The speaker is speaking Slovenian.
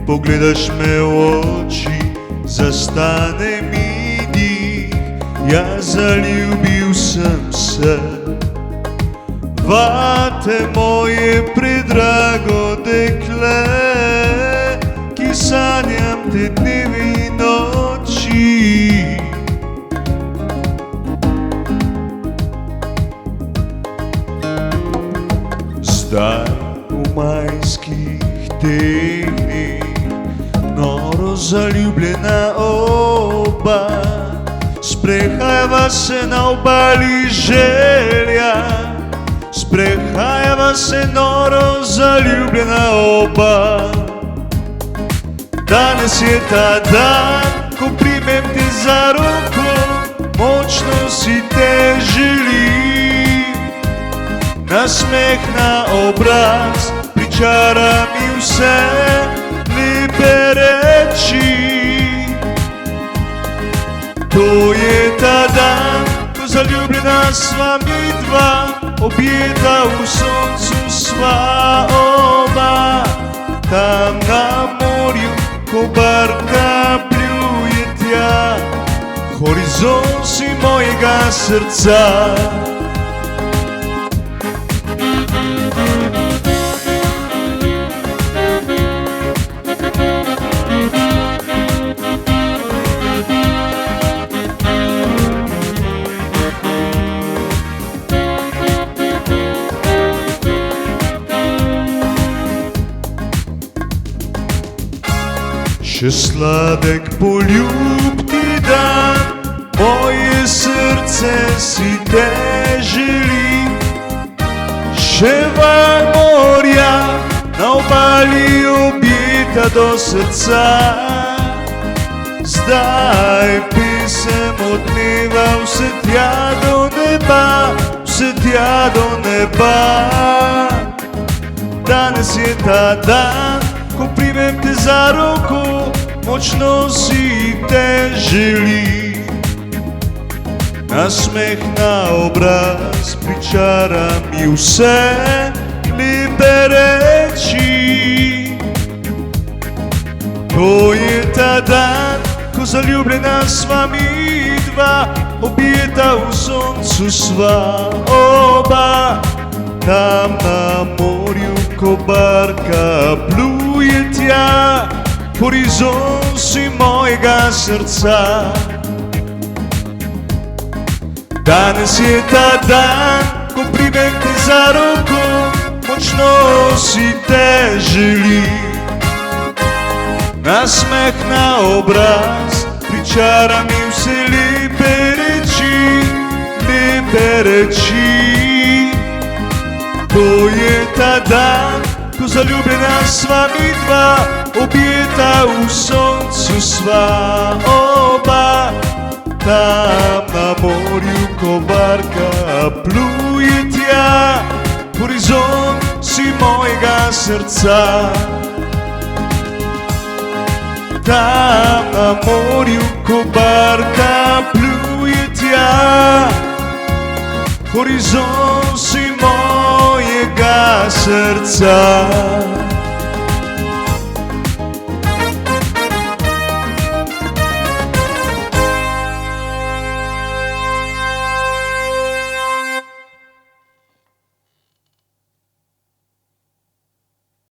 pogledaš me v oči, zastane mi dih, ja zaljubil sem se. Vate moje predrago dekle, ki sanjam te dnevi in noči. Zdaj v majskih teh dneh, noro zaljubljena oba, sprehajava se na obali želja, sprehajava se noro zaljubljena oba. Danes je ta dan, ko primem te za roko, močno si te želim. Nasmeh na obraz pričara mi vse lepe reči. To je ta dan, ko zaljubljena sva mi dva, objeta v soncu sva oba. Tam na morju, ko barka pluje tja, horizont si mojega srca. Še sladek poljub ti dan, moje srce si te želi. Še val morja na obali objeta do srca. Zdaj pesem odmeva vse tja do neba, vse tja do neba. Danes je ta dan, ko primem te za roko, močno si te želi. Nasmeh na obraz pričara mi vse lepe reči. To je ta dan, ko zaljubljena sva mi dva, objeta v soncu sva oba. Tam na morju, ko barka pluje tja, horizont si mojega srca. Danes je ta dan, ko primem te za roko, močno si te želi. Nasmeh na obraz pričara mi vse lepe reči, lepe reči. To je ta dan, ko zaljubljena sva mi dva, objeta v soncu sva oba. Tam na morju, ko barka pluje tja, horizont si mojega srca. Tam na morju, ko barka pluje tja, horizont si mojega srca.